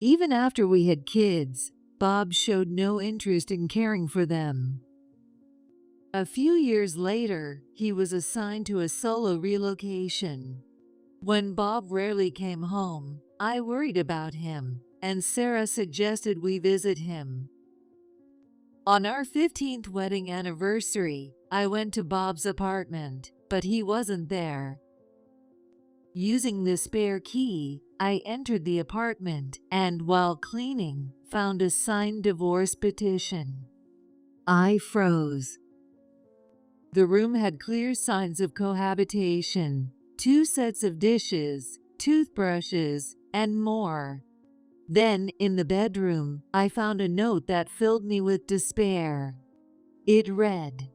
Even after we had kids, Bob showed no interest in caring for them. A few years later, he was assigned to a solo relocation. When Bob rarely came home, I worried about him, and Sarah suggested we visit him. On our 15th wedding anniversary, I went to Bob's apartment, but he wasn't there. Using the spare key, I entered the apartment and, while cleaning, found a signed divorce petition. I froze. The room had clear signs of cohabitation, 2 sets of dishes, toothbrushes, and more. Then, in the bedroom, I found a note that filled me with despair. It read,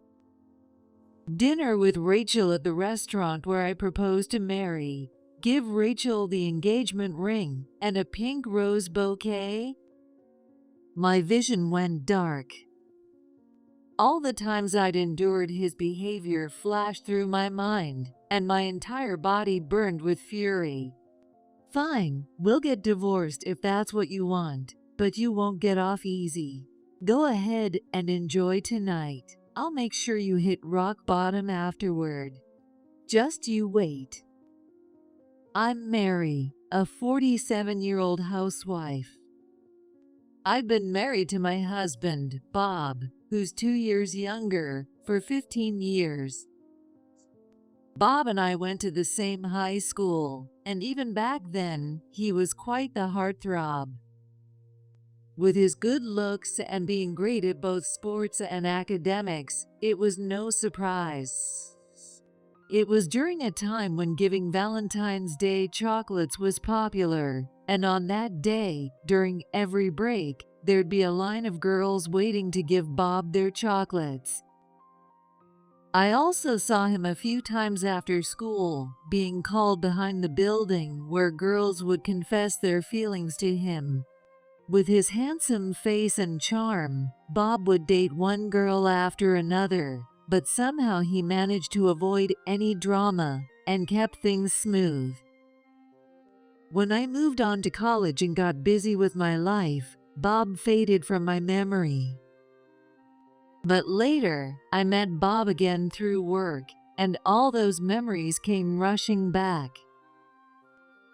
"Dinner with Rachel at the restaurant where I proposed to marry. Give Rachel the engagement ring and a pink rose bouquet." My vision went dark. All the times I'd endured his behavior flashed through my mind, and my entire body burned with fury. "Fine, we'll get divorced if that's what you want, but you won't get off easy. Go ahead and enjoy tonight. I'll make sure you hit rock bottom afterward. Just you wait." I'm Mary, a 47-year-old housewife. I've been married to my husband, Bob, who's 2 years younger, for 15 years. Bob and I went to the same high school, and even back then, he was quite the heartthrob. With his good looks and being great at both sports and academics, it was no surprise. It was during a time when giving Valentine's Day chocolates was popular, and on that day, during every break, there'd be a line of girls waiting to give Bob their chocolates. I also saw him a few times after school, being called behind the building where girls would confess their feelings to him. With his handsome face and charm, Bob would date one girl after another, but somehow he managed to avoid any drama and kept things smooth. When I moved on to college and got busy with my life, Bob faded from my memory. But later, I met Bob again through work, and all those memories came rushing back.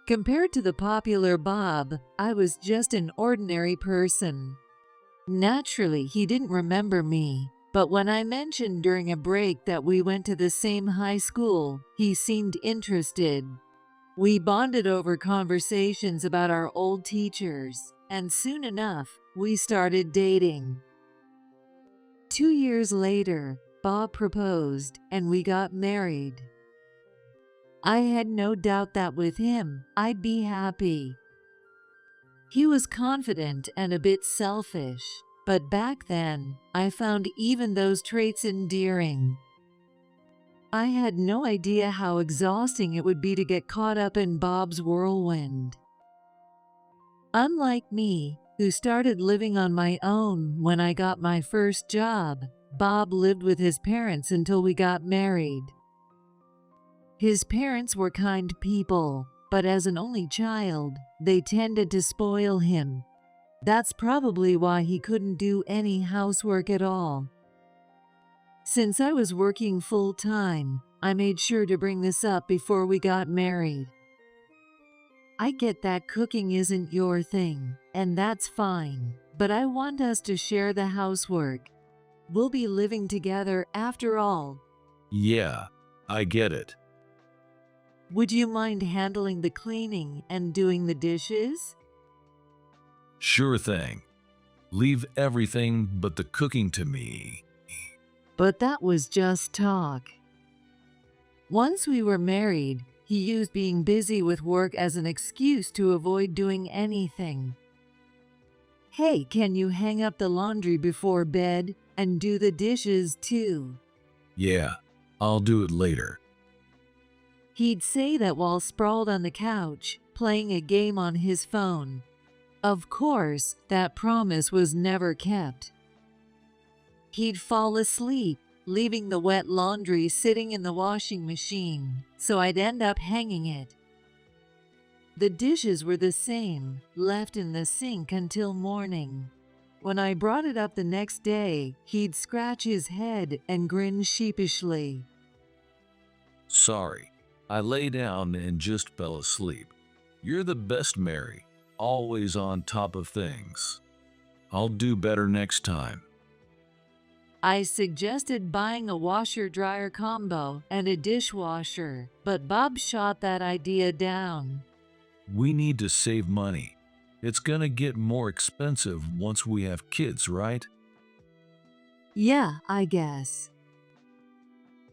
Compared to the popular Bob, I was just an ordinary person. Naturally, he didn't remember me, but when I mentioned during a break that we went to the same high school, he seemed interested. We bonded over conversations about our old teachers, and soon enough, we started dating. 2 years later, Bob proposed, and we got married. I had no doubt that with him, I'd be happy. He was confident and a bit selfish, but back then, I found even those traits endearing. I had no idea how exhausting it would be to get caught up in Bob's whirlwind. Unlike me, who started living on my own when I got my first job, Bob lived with his parents until we got married. His parents were kind people, but as an only child, they tended to spoil him. That's probably why he couldn't do any housework at all. Since I was working full-time, I made sure to bring this up before we got married. I get that cooking isn't your thing, and that's fine, but I want us to share the housework. We'll be living together after all. Yeah, I get it. Would you mind handling the cleaning and doing the dishes? Sure thing. Leave everything but the cooking to me. But that was just talk. Once we were married, he used being busy with work as an excuse to avoid doing anything. "Hey, can you hang up the laundry before bed and do the dishes too?" Yeah, I'll do it later. He'd say that while sprawled on the couch, playing a game on his phone. Of course, that promise was never kept. He'd fall asleep, leaving the wet laundry sitting in the washing machine, so I'd end up hanging it. The dishes were the same, left in the sink until morning. When I brought it up the next day, he'd scratch his head and grin sheepishly. Sorry, I lay down and just fell asleep. You're the best, Mary. Always on top of things. I'll do better next time. I suggested buying a washer-dryer combo and a dishwasher, but Bob shot that idea down. We need to save money. It's gonna get more expensive once we have kids, right? Yeah, I guess.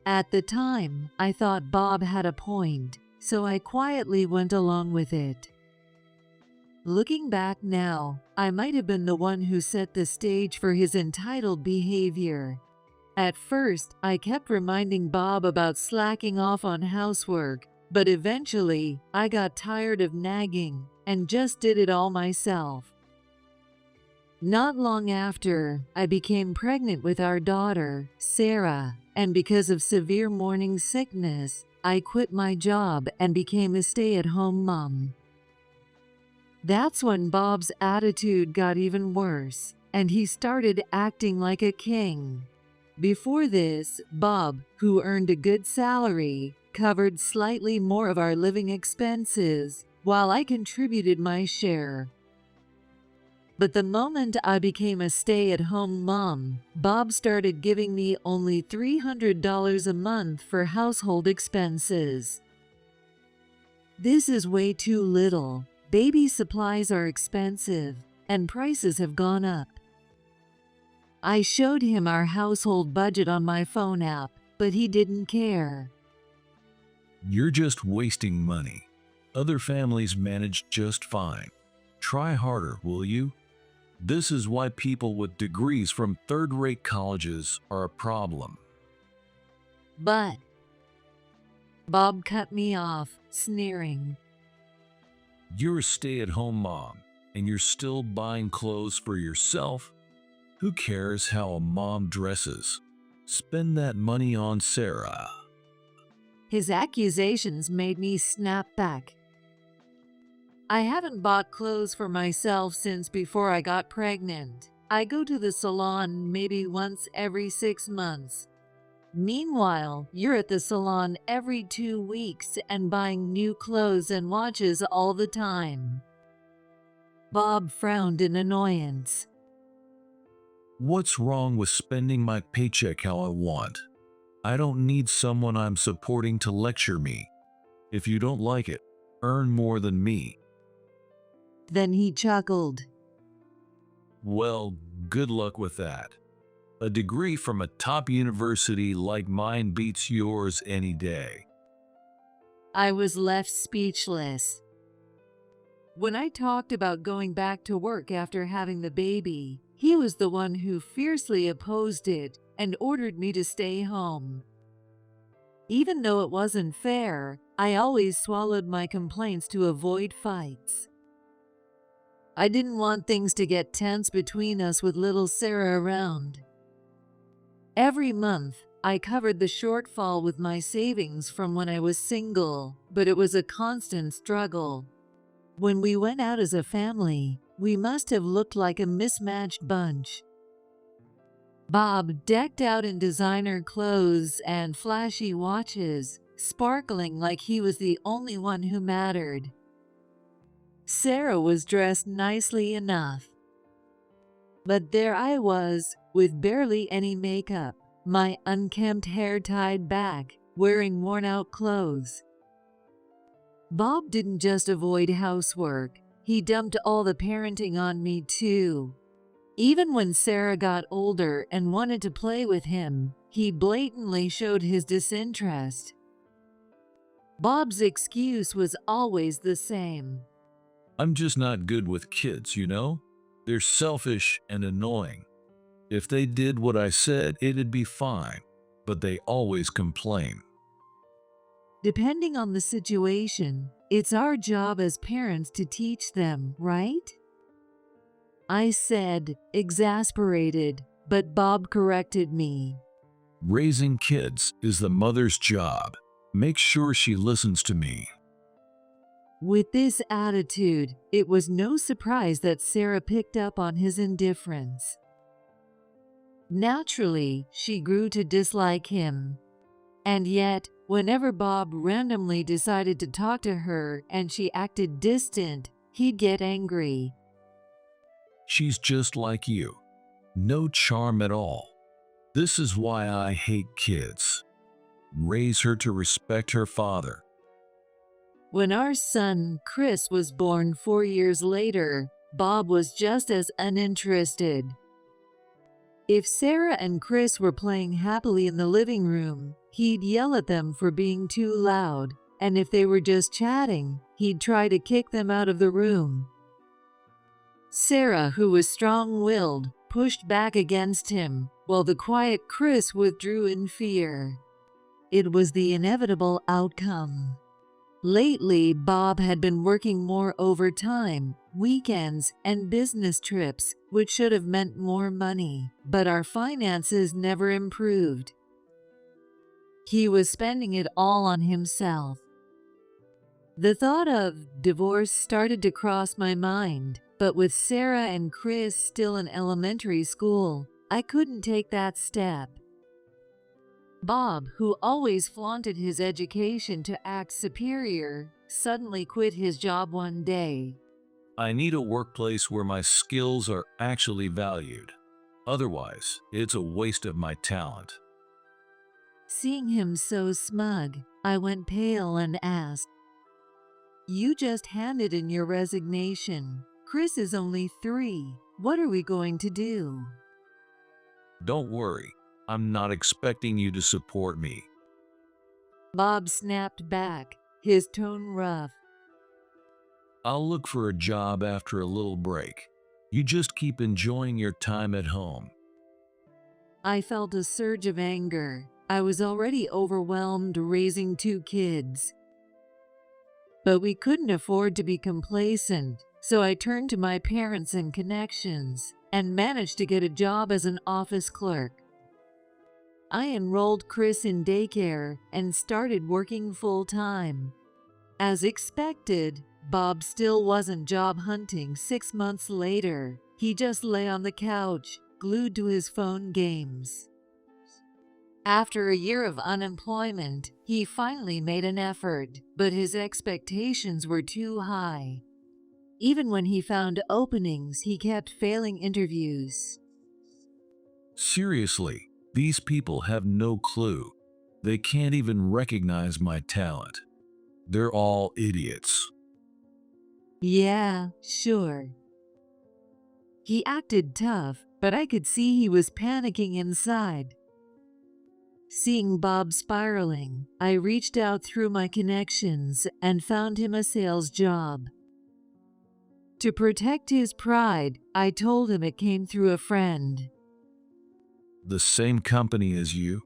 At the time, I thought Bob had a point, so I quietly went along with it. Looking back now, I might have been the one who set the stage for his entitled behavior. At first, I kept reminding Bob about slacking off on housework, but eventually, I got tired of nagging and just did it all myself. Not long after, I became pregnant with our daughter, Sarah, and because of severe morning sickness, I quit my job and became a stay-at-home mom. That's when Bob's attitude got even worse, and he started acting like a king. Before this, Bob, who earned a good salary, covered slightly more of our living expenses, while I contributed my share. But the moment I became a stay-at-home mom, Bob started giving me only $300 a month for household expenses. This is way too little. Baby supplies are expensive, and prices have gone up. I showed him our household budget on my phone app, but he didn't care. You're just wasting money. Other families manage just fine. Try harder, will you? This is why people with degrees from third-rate colleges are a problem. But Bob cut me off, sneering. You're a stay-at-home mom, and you're still buying clothes for yourself? Who cares how a mom dresses? Spend that money on Sarah. His accusations made me snap back. I haven't bought clothes for myself since before I got pregnant. I go to the salon maybe once every 6 months. Meanwhile, you're at the salon every 2 weeks and buying new clothes and watches all the time. Bob frowned in annoyance. What's wrong with spending my paycheck how I want? I don't need someone I'm supporting to lecture me. If you don't like it, earn more than me. Then he chuckled. Well, good luck with that. A degree from a top university like mine beats yours any day. I was left speechless. When I talked about going back to work after having the baby, he was the one who fiercely opposed it and ordered me to stay home. Even though it wasn't fair, I always swallowed my complaints to avoid fights. I didn't want things to get tense between us with little Sarah around. Every month, I covered the shortfall with my savings from when I was single, but it was a constant struggle. When we went out as a family, we must have looked like a mismatched bunch. Bob decked out in designer clothes and flashy watches, sparkling like he was the only one who mattered. Sarah was dressed nicely enough. But there I was, with barely any makeup, my unkempt hair tied back, wearing worn-out clothes. Bob didn't just avoid housework, he dumped all the parenting on me too. Even when Sarah got older and wanted to play with him, he blatantly showed his disinterest. Bob's excuse was always the same. I'm just not good with kids, you know? They're selfish and annoying. If they did what I said, it'd be fine, but they always complain. Depending on the situation, it's our job as parents to teach them, right? I said, exasperated, but Bob corrected me. Raising kids is the mother's job. Make sure she listens to me. With this attitude, it was no surprise that Sarah picked up on his indifference. Naturally, she grew to dislike him. And yet, whenever Bob randomly decided to talk to her and she acted distant, he'd get angry. She's just like you. No charm at all. This is why I hate kids. Raise her to respect her father. When our son, Chris, was born 4 years later, Bob was just as uninterested. If Sarah and Chris were playing happily in the living room, he'd yell at them for being too loud, and if they were just chatting, he'd try to kick them out of the room. Sarah, who was strong-willed, pushed back against him, while the quiet Chris withdrew in fear. It was the inevitable outcome. Lately, Bob had been working more overtime, weekends, and business trips, which should have meant more money, but our finances never improved. He was spending it all on himself. The thought of divorce started to cross my mind, but with Sarah and Chris still in elementary school, I couldn't take that step. Bob, who always flaunted his education to act superior, suddenly quit his job one day. I need a workplace where my skills are actually valued. Otherwise, it's a waste of my talent. Seeing him so smug, I went pale and asked, "You just handed in your resignation. Chris is only 3. What are we going to do?" Don't worry, I'm not expecting you to support me. Bob snapped back, his tone rough. I'll look for a job after a little break. You just keep enjoying your time at home. I felt a surge of anger. I was already overwhelmed raising 2 kids. But we couldn't afford to be complacent, so I turned to my parents and connections and managed to get a job as an office clerk. I enrolled Chris in daycare and started working full-time. As expected, Bob still wasn't job hunting 6 months later. He just lay on the couch, glued to his phone games. After a year of unemployment, he finally made an effort, but his expectations were too high. Even when he found openings, he kept failing interviews. Seriously, these people have no clue. They can't even recognize my talent. They're all idiots. Yeah, sure. He acted tough, but I could see he was panicking inside. Seeing Bob spiraling, I reached out through my connections and found him a sales job. To protect his pride, I told him it came through a friend. The same company as you?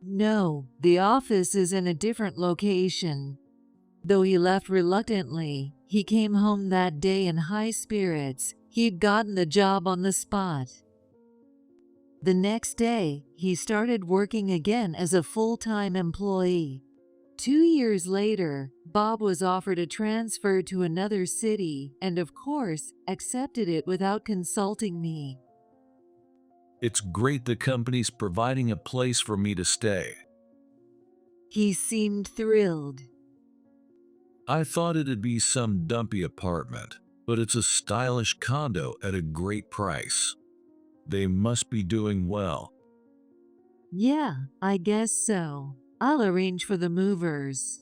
No, the office is in a different location. Though he left reluctantly, he came home that day in high spirits. He'd gotten the job on the spot. The next day, he started working again as a full-time employee. 2 years later, Bob was offered a transfer to another city and, of course, accepted it without consulting me. It's great the company's providing a place for me to stay. He seemed thrilled. I thought it'd be some dumpy apartment, but it's a stylish condo at a great price. They must be doing well. Yeah, I guess so. I'll arrange for the movers.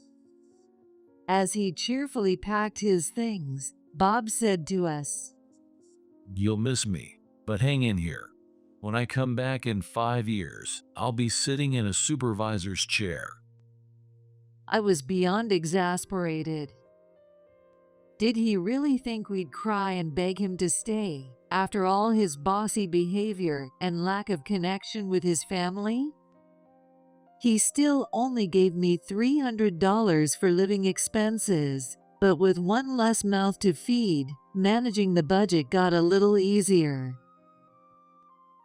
As he cheerfully packed his things, Bob said to us, You'll miss me, but hang in here. When I come back in 5 years, I'll be sitting in a supervisor's chair. I was beyond exasperated. Did he really think we'd cry and beg him to stay, after all his bossy behavior and lack of connection with his family? He still only gave me $300 for living expenses, but with one less mouth to feed, managing the budget got a little easier.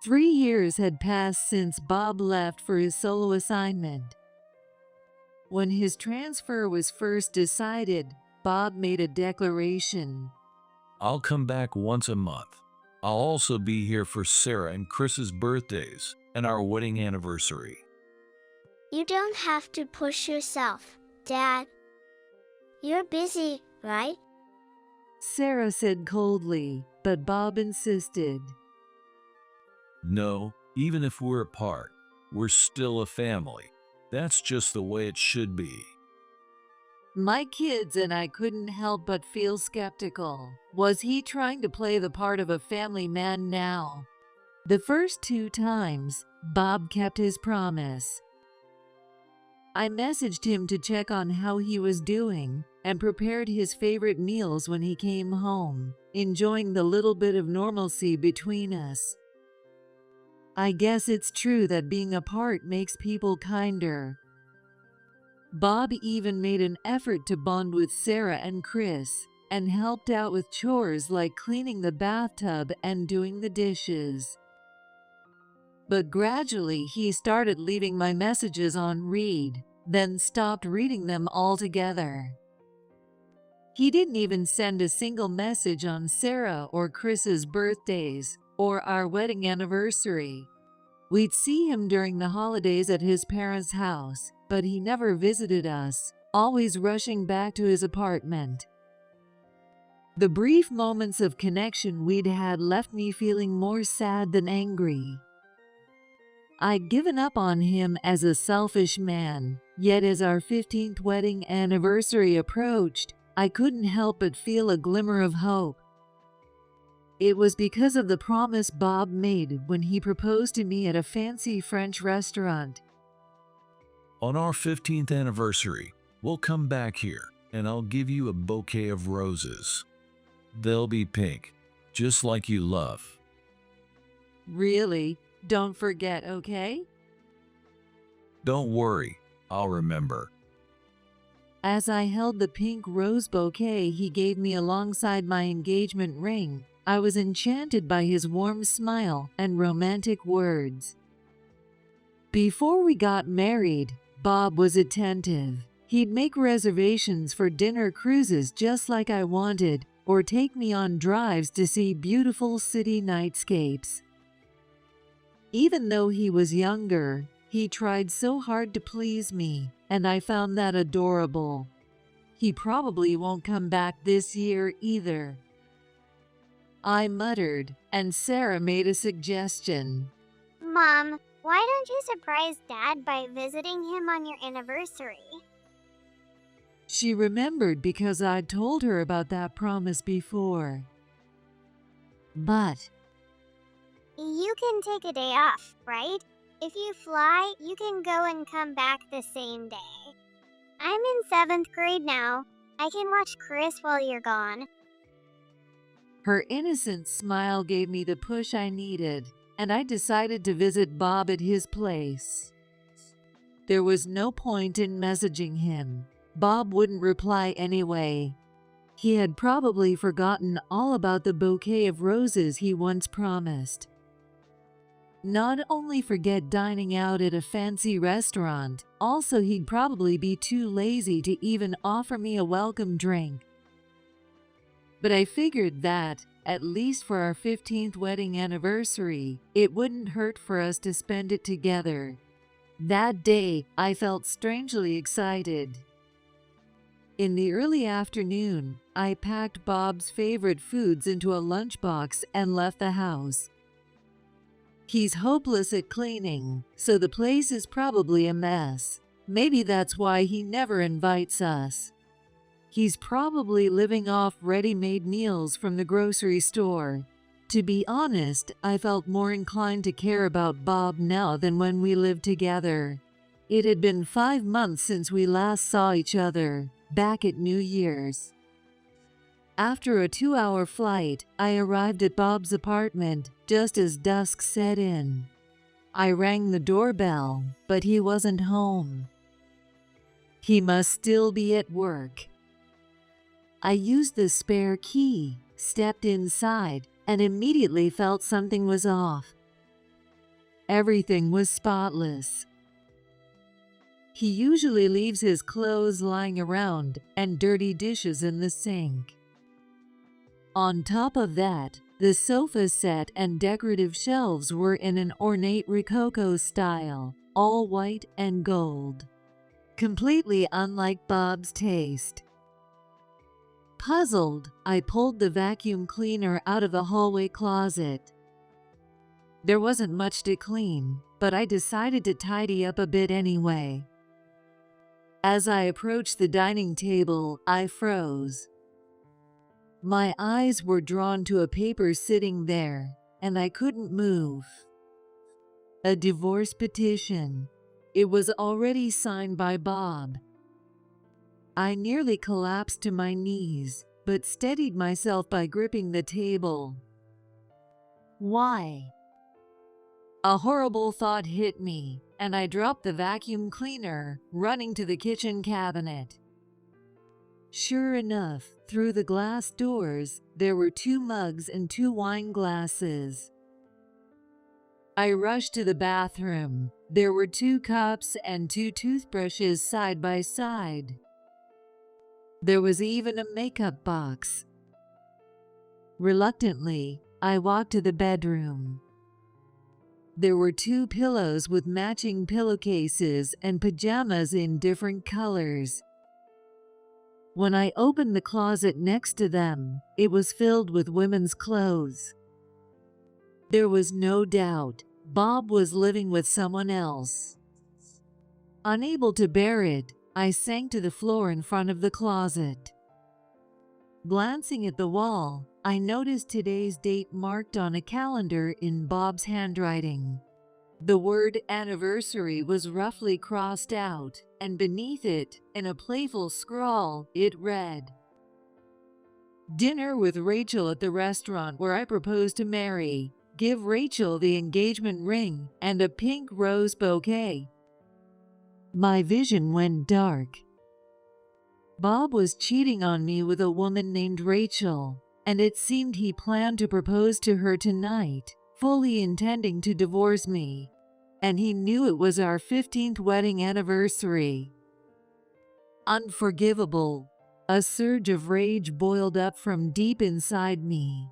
3 years had passed since Bob left for his solo assignment. When his transfer was first decided, Bob made a declaration. I'll come back once a month. I'll also be here for Sarah and Chris's birthdays and our wedding anniversary. You don't have to push yourself, Dad. You're busy, right? Sarah said coldly, but Bob insisted. No, even if we're apart, we're still a family. That's just the way it should be. My kids and I couldn't help but feel skeptical. Was he trying to play the part of a family man now? The first 2 times, Bob kept his promise. I messaged him to check on how he was doing and prepared his favorite meals when he came home, enjoying the little bit of normalcy between us. I guess it's true that being apart makes people kinder. Bob even made an effort to bond with Sarah and Chris and helped out with chores like cleaning the bathtub and doing the dishes. But gradually he started leaving my messages on read, then stopped reading them altogether. He didn't even send a single message on Sarah or Chris's birthdays or our wedding anniversary. We'd see him during the holidays at his parents' house, but he never visited us, always rushing back to his apartment. The brief moments of connection we'd had left me feeling more sad than angry. I'd given up on him as a selfish man, yet as our 15th wedding anniversary approached, I couldn't help but feel a glimmer of hope. It was because of the promise Bob made when he proposed to me at a fancy French restaurant. On our 15th anniversary, we'll come back here and I'll give you a bouquet of roses. They'll be pink, just like you love. Really? Don't forget, okay? Don't worry, I'll remember. As I held the pink rose bouquet he gave me alongside my engagement ring, I was enchanted by his warm smile and romantic words. Before we got married, Bob was attentive. He'd make reservations for dinner cruises just like I wanted, or take me on drives to see beautiful city nightscapes. Even though he was younger, he tried so hard to please me, and I found that adorable. He probably won't come back this year either. I muttered, and Sarah made a suggestion. Mom, why don't you surprise Dad by visiting him on your anniversary? She remembered because I'd told her about that promise before. But You can take a day off, right? If you fly, you can go and come back the same day. I'm in 7th grade now. I can watch Chris while you're gone. her innocent smile gave me the push I needed, and I decided to visit Bob at his place. There was no point in messaging him. Bob wouldn't reply anyway. He had probably forgotten all about the bouquet of roses he once promised. Not only forget dining out at a fancy restaurant, also he'd probably be too lazy to even offer me a welcome drink. But I figured that, at least for our 15th wedding anniversary, it wouldn't hurt for us to spend it together. That day, I felt strangely excited. In the early afternoon, I packed Bob's favorite foods into a lunchbox and left the house. He's hopeless at cleaning, so the place is probably a mess. Maybe that's why he never invites us. He's probably living off ready-made meals from the grocery store. To be honest, I felt more inclined to care about Bob now than when we lived together. It had been 5 months since we last saw each other, back at New Year's. After a 2-hour flight, I arrived at Bob's apartment just as dusk set in. I rang the doorbell, but he wasn't home. He must still be at work. I used the spare key, stepped inside, and immediately felt something was off. Everything was spotless. He usually leaves his clothes lying around and dirty dishes in the sink. On top of that, the sofa set and decorative shelves were in an ornate Rococo style, all white and gold. Completely unlike Bob's taste. Puzzled, I pulled the vacuum cleaner out of the hallway closet. There wasn't much to clean, but I decided to tidy up a bit anyway. As I approached the dining table, I froze. My eyes were drawn to a paper sitting there, and I couldn't move. A divorce petition. It was already signed by Bob. I nearly collapsed to my knees, but steadied myself by gripping the table. Why? A horrible thought hit me, and I dropped the vacuum cleaner, running to the kitchen cabinet. Sure enough, through the glass doors, there were 2 mugs and 2 wine glasses. I rushed to the bathroom. There were 2 cups and 2 toothbrushes side by side. There was even a makeup box. Reluctantly, I walked to the bedroom. There were 2 pillows with matching pillowcases and pajamas in different colors. When I opened the closet next to them, it was filled with women's clothes. There was no doubt Bob was living with someone else. Unable to bear it, I sank to the floor in front of the closet. Glancing at the wall, I noticed today's date marked on a calendar in Bob's handwriting. The word anniversary was roughly crossed out, and beneath it, in a playful scrawl, it read, "Dinner with Rachel at the restaurant where I proposed to Mary. Give Rachel the engagement ring and a pink rose bouquet." My vision went dark. Bob was cheating on me with a woman named Rachel, and it seemed he planned to propose to her tonight, fully intending to divorce me. And he knew it was our 15th wedding anniversary. Unforgivable. A surge of rage boiled up from deep inside me.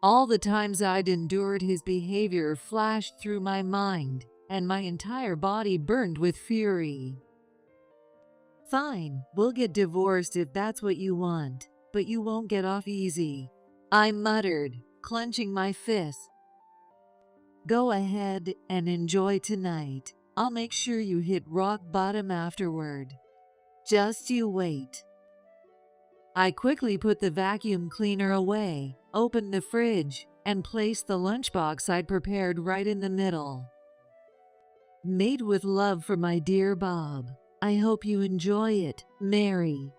All the times I'd endured his behavior flashed through my mind, and my entire body burned with fury. "Fine, we'll get divorced if that's what you want, but you won't get off easy," I muttered, clenching my fist. "Go ahead and enjoy tonight. I'll make sure you hit rock bottom afterward. Just you wait." I quickly put the vacuum cleaner away, opened the fridge, and placed the lunchbox I'd prepared right in the middle. "Made with love for my dear Bob. I hope you enjoy it, Mary."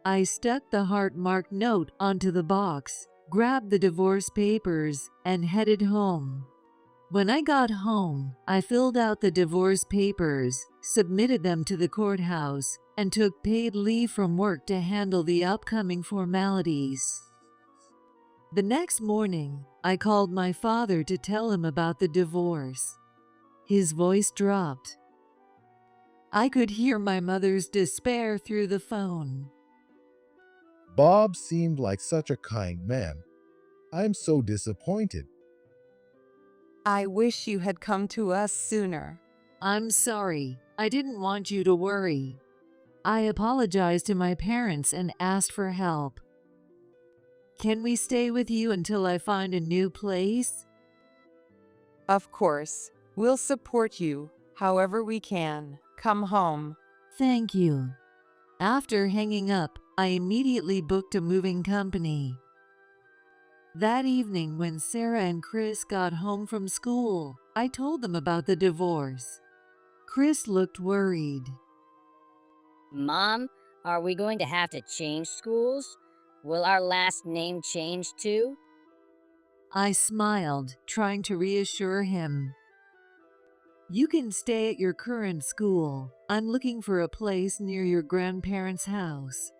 I stuck the heart-marked note onto the box, grabbed the divorce papers, and headed home. When I got home, I filled out the divorce papers, submitted them to the courthouse, and took paid leave from work to handle the upcoming formalities. The next morning, I called my father to tell him about the divorce. His voice dropped. I could hear my mother's despair through the phone. Bob seemed like such a kind man. I'm so disappointed. I wish you had come to us sooner. "I'm sorry. I didn't want you to worry." I apologized to my parents and asked for help. "Can we stay with you until I find a new place?" Of course, we'll support you however we can. Come home. "Thank you." After hanging up, I immediately booked a moving company. That evening, when Sarah and Chris got home from school, I told them about the divorce. Chris looked worried. "Mom, are we going to have to change schools? Will our last name change too?" I smiled, trying to reassure him. "You can stay at your current school. I'm looking for a place near your grandparents' house.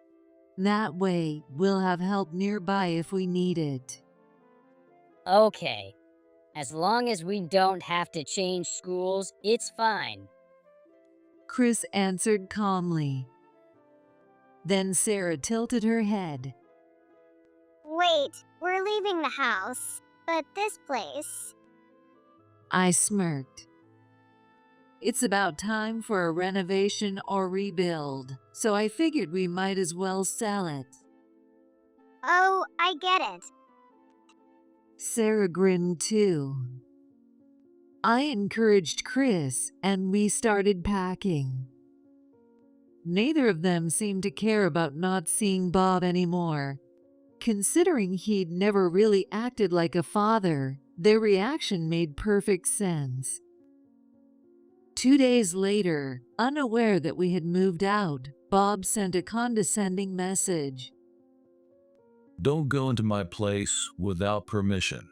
That way, we'll have help nearby if we need it." "Okay. As long as we don't have to change schools, it's fine." Chris answered calmly. Then Sarah tilted her head. Wait, we're leaving the house, but this place. I smirked. It's about time for a renovation or rebuild, so I figured we might as well sell it. Oh, I get it. Sarah grinned too. I encouraged Chris, and we started packing. Neither of them seemed to care about not seeing Bob anymore. Considering he'd never really acted like a father, their reaction made perfect sense. 2 days later, unaware that we had moved out, Bob sent a condescending message. Don't go into my place without permission.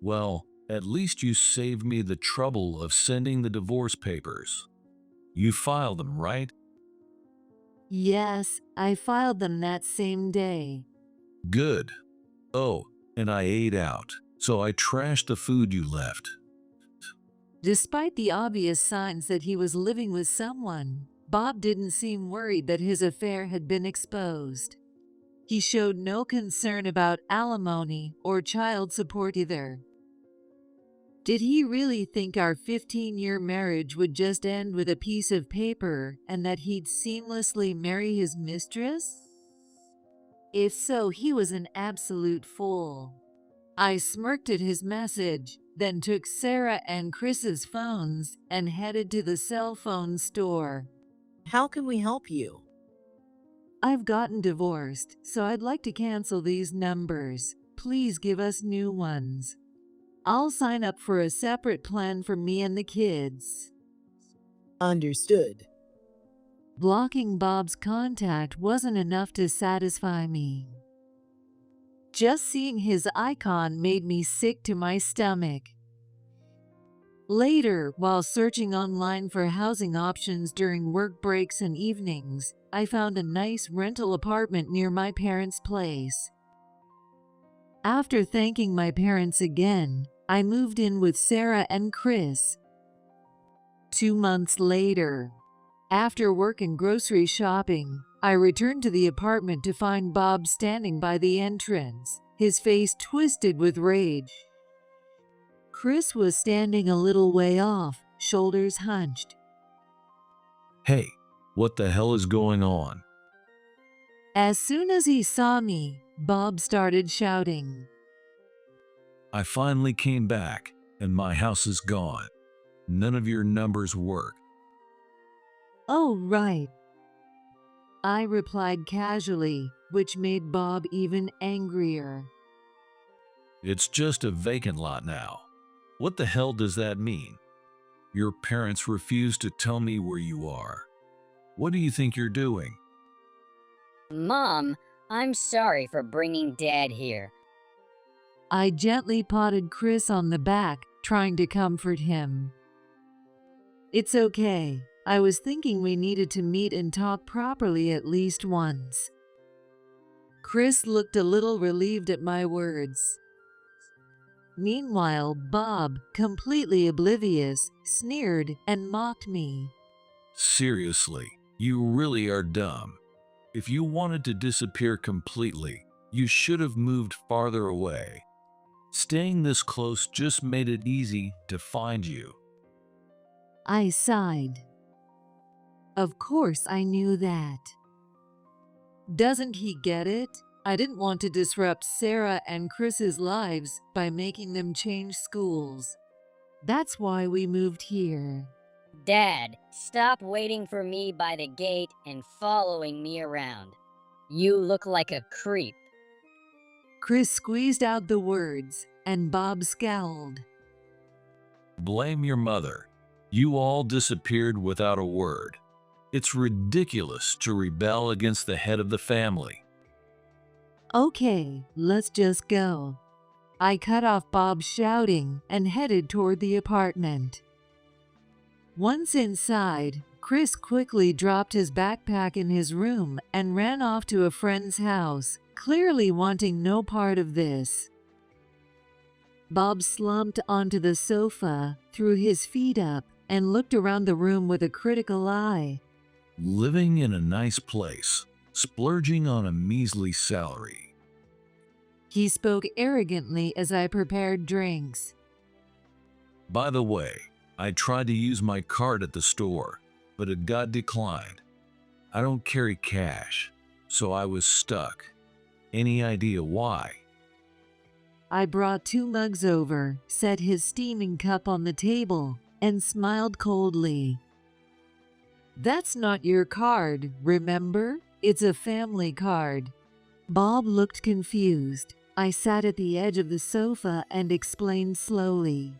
Well, at least you saved me the trouble of sending the divorce papers. You filed them, right? Yes, I filed them that same day. Good. Oh, and I ate out, so I trashed the food you left. Despite the obvious signs that he was living with someone, Bob didn't seem worried that his affair had been exposed. He showed no concern about alimony or child support either. Did he really think our 15-year marriage would just end with a piece of paper and that he'd seamlessly marry his mistress? If so, he was an absolute fool. I smirked at his message, then took Sarah and Chris's phones and headed to the cell phone store. How can we help you? I've gotten divorced, so I'd like to cancel these numbers. Please give us new ones. I'll sign up for a separate plan for me and the kids. Understood. Blocking Bob's contact wasn't enough to satisfy me. Just seeing his icon made me sick to my stomach. Later, while searching online for housing options during work breaks and evenings, I found a nice rental apartment near my parents' place. After thanking my parents again, I moved in with Sarah and Chris. 2 months later, after work and grocery shopping, I returned to the apartment to find Bob standing by the entrance, his face twisted with rage. Chris was standing a little way off, shoulders hunched. Hey, what the hell is going on? As soon as he saw me, Bob started shouting. I finally came back, and my house is gone. None of your numbers work. Oh, right. I replied casually, which made Bob even angrier. It's just a vacant lot now. What the hell does that mean? Your parents refuse to tell me where you are. What do you think you're doing? Mom, I'm sorry for bringing Dad here. I gently patted Chris on the back, trying to comfort him. It's okay. I was thinking we needed to meet and talk properly at least once. Chris looked a little relieved at my words. Meanwhile, Bob, completely oblivious, sneered and mocked me. Seriously, you really are dumb. If you wanted to disappear completely, you should have moved farther away. Staying this close just made it easy to find you. I sighed. Of course I knew that. Doesn't he get it? I didn't want to disrupt Sarah and Chris's lives by making them change schools. That's why we moved here. Dad, stop waiting for me by the gate and following me around. You look like a creep. Chris squeezed out the words, and Bob scowled. Blame your mother. You all disappeared without a word. It's ridiculous to rebel against the head of the family. Okay, let's just go. I cut off Bob shouting and headed toward the apartment. Once inside, Chris quickly dropped his backpack in his room and ran off to a friend's house, clearly wanting no part of this. Bob slumped onto the sofa, threw his feet up, and looked around the room with a critical eye. Living in a nice place, splurging on a measly salary. He spoke arrogantly as I prepared drinks. By the way, I tried to use my card at the store, but it got declined. I don't carry cash, so I was stuck. Any idea why? I brought 2 mugs over, set his steaming cup on the table, and smiled coldly. That's not your card, remember? It's a family card. Bob looked confused. I sat at the edge of the sofa and explained slowly.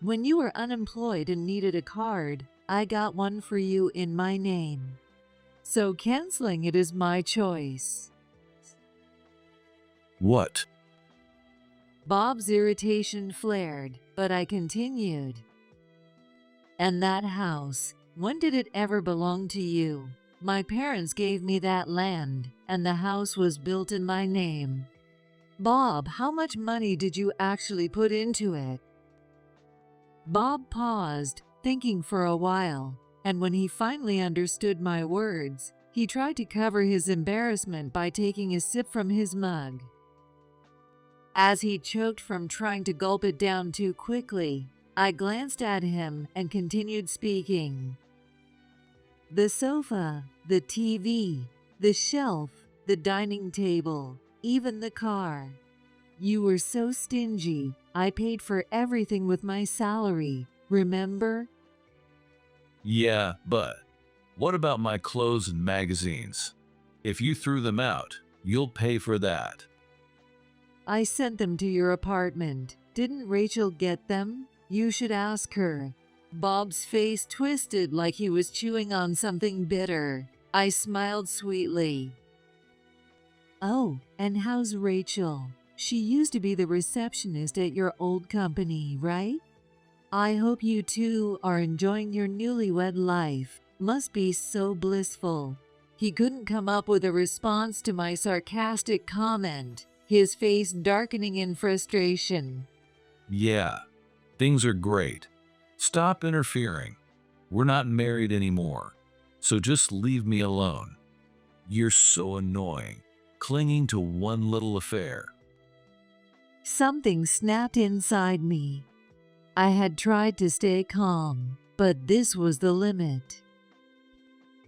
When you were unemployed and needed a card, I got one for you in my name. So canceling it is my choice. What? Bob's irritation flared, but I continued. And that house, when did it ever belong to you? My parents gave me that land, and the house was built in my name. Bob, how much money did you actually put into it? Bob paused, thinking for a while, and when he finally understood my words, he tried to cover his embarrassment by taking a sip from his mug. As he choked from trying to gulp it down too quickly, I glanced at him and continued speaking. The sofa, the TV, the shelf, the dining table, even the car. You were so stingy. I paid for everything with my salary, remember? Yeah, but what about my clothes and magazines? If you threw them out, you'll pay for that. I sent them to your apartment. Didn't Rachel get them? You should ask her. Bob's face twisted like he was chewing on something bitter. I smiled sweetly. Oh, and how's Rachel? She used to be the receptionist at your old company, right? I hope you two are enjoying your newlywed life. Must be so blissful. He couldn't come up with a response to my sarcastic comment, his face darkening in frustration. Yeah, things are great. Stop interfering. We're not married anymore, so just leave me alone. You're so annoying, clinging to one little affair. Something snapped inside me. I had tried to stay calm, but this was the limit.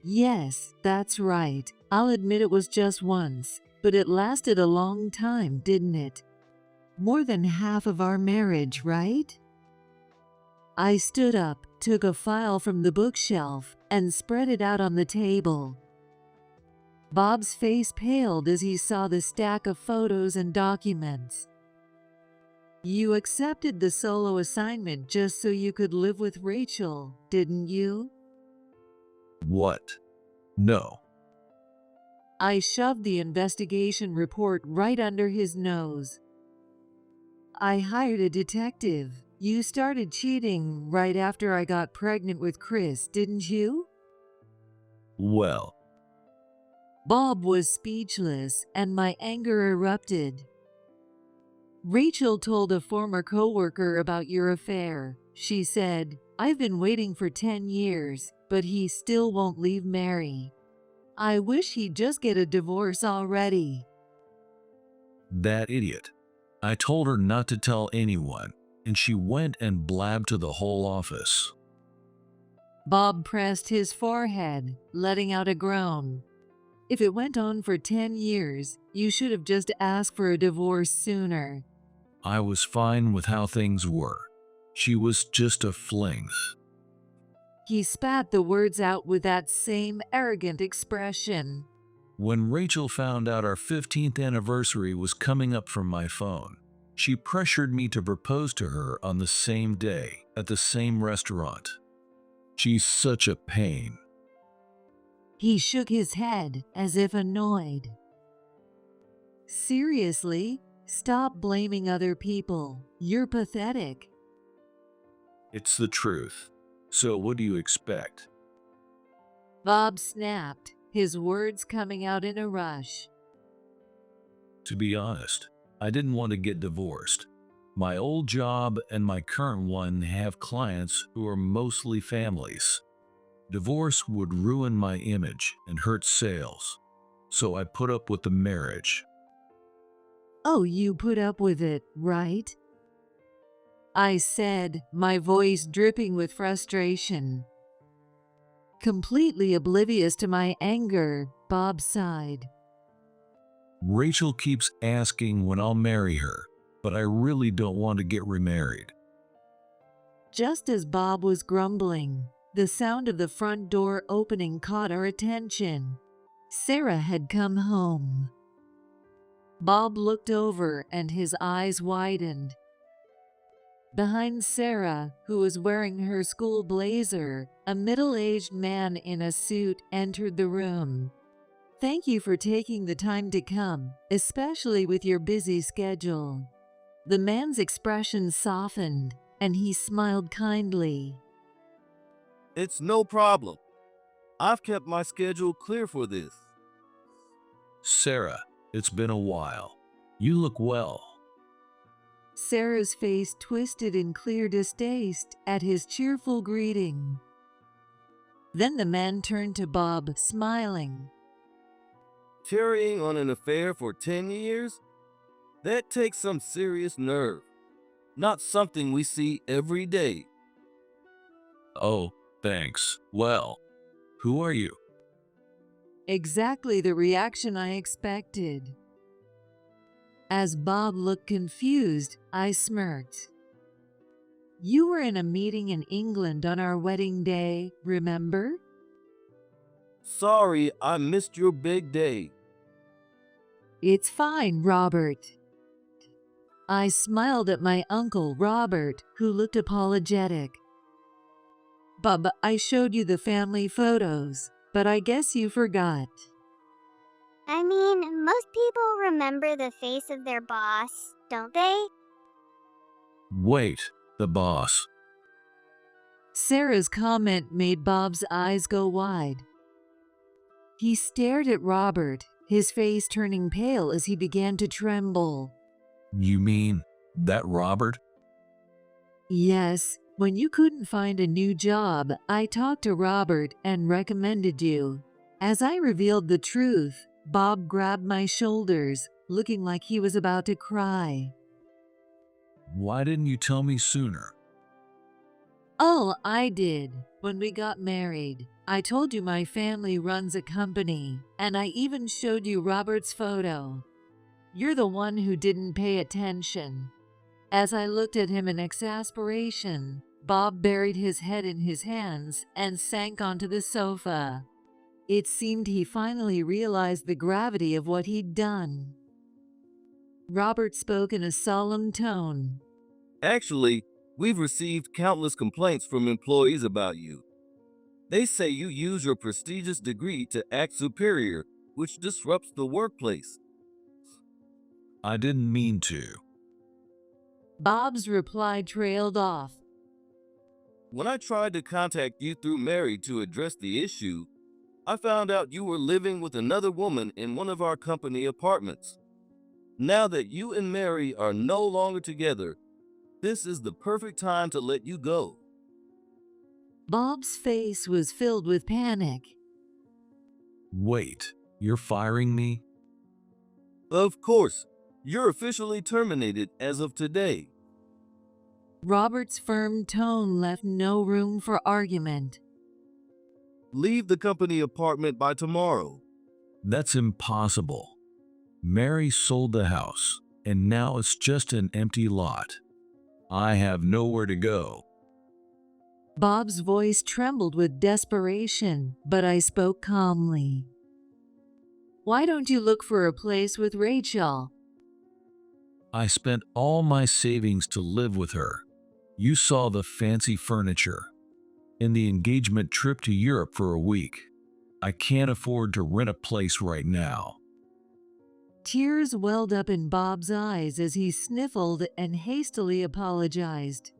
Yes, that's right. I'll admit it was just once, but it lasted a long time, didn't it? More than half of our marriage, right? I stood up, took a file from the bookshelf, and spread it out on the table. Bob's face paled as he saw the stack of photos and documents. You accepted the solo assignment just so you could live with Rachel, didn't you? What? No. I shoved the investigation report right under his nose. I hired a detective. You started cheating right after I got pregnant with Chris, didn't you? Well, Bob was speechless, and my anger erupted. Rachel told a former coworker about your affair. She said, I've been waiting for 10 years, but he still won't leave Mary. I wish he'd just get a divorce already. that idiot. I told her not to tell anyone, and she went and blabbed to the whole office. Bob pressed his forehead, letting out a groan. If it went on for 10 years, you should have just asked for a divorce sooner. I was fine with how things were. She was just a fling. He spat the words out with that same arrogant expression. When Rachel found out our 15th anniversary was coming up from my phone, she pressured me to propose to her on the same day at the same restaurant. She's such a pain. He shook his head as if annoyed. Seriously, stop blaming other people. You're pathetic. It's the truth. So what do you expect? Bob snapped, his words coming out in a rush. To be honest, I didn't want to get divorced. My old job and my current one have clients who are mostly families. Divorce would ruin my image and hurt sales, so I put up with the marriage. Oh, you put up with it, right? I said, my voice dripping with frustration. Completely oblivious to my anger, Bob sighed. Rachel keeps asking when I'll marry her, but I really don't want to get remarried. Just as Bob was grumbling, the sound of the front door opening caught our attention. Sarah had come home. Bob looked over and his eyes widened. Behind Sarah, who was wearing her school blazer, a middle-aged man in a suit entered the room. Thank you for taking the time to come, especially with your busy schedule. The man's expression softened, and he smiled kindly. It's no problem. I've kept my schedule clear for this. Sarah, it's been a while. You look well. Sarah's face twisted in clear distaste at his cheerful greeting. Then the man turned to Bob, smiling. Carrying on an affair for 10 years? That takes some serious nerve. Not something we see every day. Oh, thanks. Well, who are you? Exactly the reaction I expected. As Bob looked confused, I smirked. You were in a meeting in England on our wedding day, remember? Sorry, I missed your big day. It's fine, Robert. I smiled at my uncle, Robert, who looked apologetic. Bob, I showed you the family photos, but I guess you forgot. I mean, most people remember the face of their boss, don't they? Wait, the boss. Sarah's comment made Bob's eyes go wide. He stared at Robert, his face turning pale as he began to tremble. You mean that Robert? Yes, when you couldn't find a new job, I talked to Robert and recommended you. As I revealed the truth, Bob grabbed my shoulders, looking like he was about to cry. Why didn't you tell me sooner? Oh, I did. When we got married, I told you my family runs a company, and I even showed you Robert's photo. You're the one who didn't pay attention. As I looked at him in exasperation, Bob buried his head in his hands and sank onto the sofa. It seemed he finally realized the gravity of what he'd done. Robert spoke in a solemn tone. Actually, we've received countless complaints from employees about you. They say you use your prestigious degree to act superior, which disrupts the workplace. I didn't mean to. Bob's reply trailed off. When I tried to contact you through Mary to address the issue, I found out you were living with another woman in one of our company apartments. Now that you and Mary are no longer together, this is the perfect time to let you go. Bob's face was filled with panic. Wait, you're firing me? Of course, you're officially terminated as of today. Robert's firm tone left no room for argument. Leave the company apartment by tomorrow. That's impossible. Mary sold the house, and now it's just an empty lot. I have nowhere to go. Bob's voice trembled with desperation, but I spoke calmly. Why don't you look for a place with Rachel? I spent all my savings to live with her. You saw the fancy furniture and the engagement trip to Europe for a week. I can't afford to rent a place right now. Tears welled up in Bob's eyes as he sniffled and hastily apologized.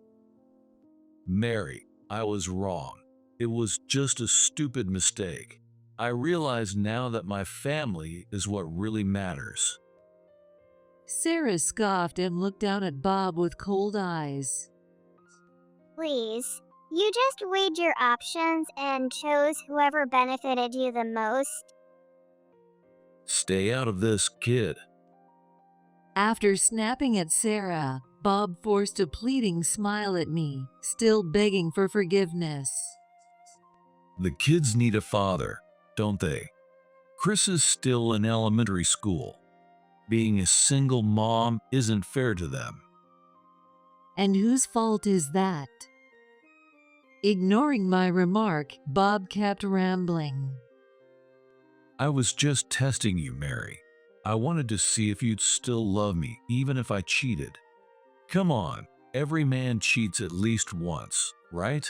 Mary, I was wrong. It was just a stupid mistake. I realize now that my family is what really matters. Sarah scoffed and looked down at Bob with cold eyes. Please. You just weighed your options and chose whoever benefited you the most. Stay out of this, kid. After snapping at Sarah, Bob forced a pleading smile at me, still begging for forgiveness. The kids need a father, don't they? Chris is still in elementary school. Being a single mom isn't fair to them. And whose fault is that? Ignoring my remark, Bob kept rambling. I was just testing you, Mary. I wanted to see if you'd still love me, even if I cheated. Come on, every man cheats at least once, right?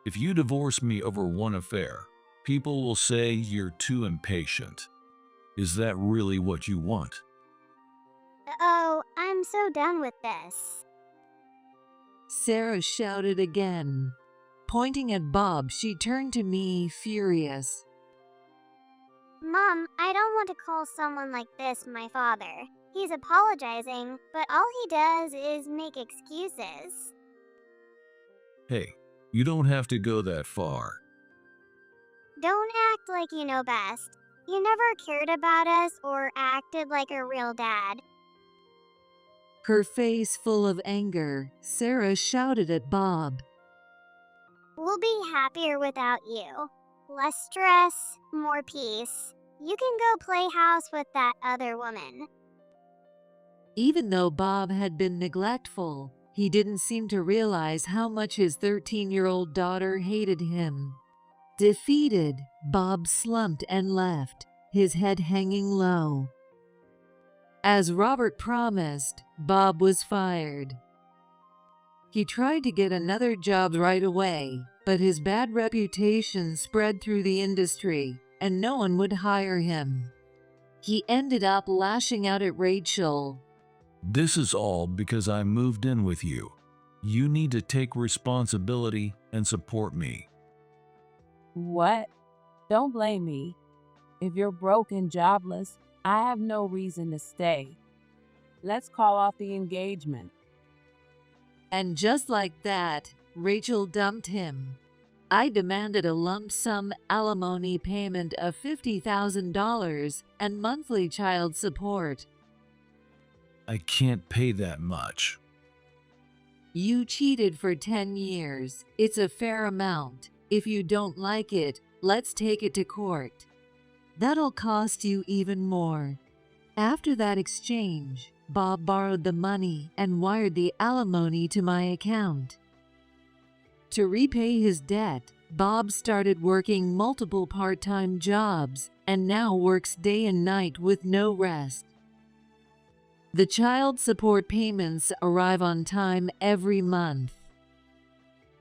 If you divorce me over one affair, people will say you're too impatient. Is that really what you want? Oh, I'm so done with this. Sarah shouted again. Pointing at Bob, she turned to me, furious. Mom, I don't want to call someone like this my father. He's apologizing, but all he does is make excuses. Hey, you don't have to go that far. Don't act like you know best. You never cared about us or acted like a real dad. Her face full of anger, Sarah shouted at Bob. We'll be happier without you. Less stress, more peace. You can go play house with that other woman. Even though Bob had been neglectful, he didn't seem to realize how much his 13-year-old daughter hated him. Defeated, Bob slumped and left, his head hanging low. As Robert promised, Bob was fired. He tried to get another job right away, but his bad reputation spread through the industry, and no one would hire him. He ended up lashing out at Rachel. This is all because I moved in with you. You need to take responsibility and support me. What? Don't blame me. If you're broke and jobless, I have no reason to stay. Let's call off the engagement. And just like that, Rachel dumped him. I demanded a lump sum alimony payment of $50,000 and monthly child support. I can't pay that much. You cheated for 10 years. It's a fair amount. If you don't like it, let's take it to court. That'll cost you even more. After that exchange, Bob borrowed the money and wired the alimony to my account. To repay his debt, Bob started working multiple part-time jobs and now works day and night with no rest. The child support payments arrive on time every month.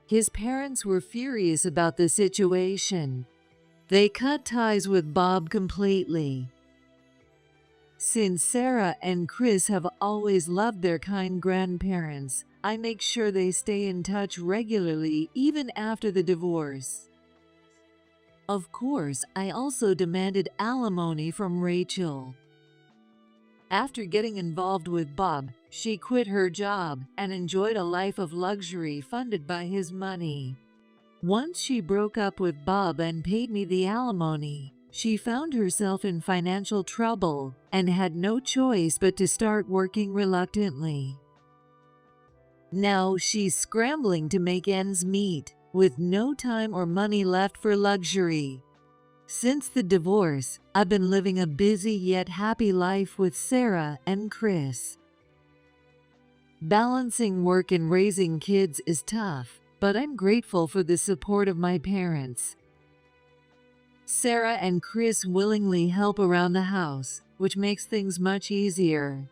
His parents were furious about the situation. They cut ties with Bob completely. Since Sarah and Chris have always loved their kind grandparents, I make sure they stay in touch regularly even after the divorce. Of course, I also demanded alimony from Rachel. After getting involved with Bob, she quit her job and enjoyed a life of luxury funded by his money. Once she broke up with Bob and paid me the alimony, she found herself in financial trouble and had no choice but to start working reluctantly. Now she's scrambling to make ends meet, with no time or money left for luxury. Since the divorce, I've been living a busy yet happy life with Sarah and Chris. Balancing work and raising kids is tough, but I'm grateful for the support of my parents. Sarah and Chris willingly help around the house, which makes things much easier.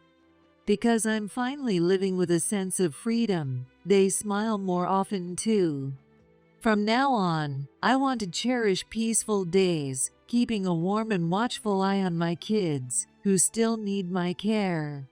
Because I'm finally living with a sense of freedom, they smile more often too. From now on, I want to cherish peaceful days, keeping a warm and watchful eye on my kids, who still need my care.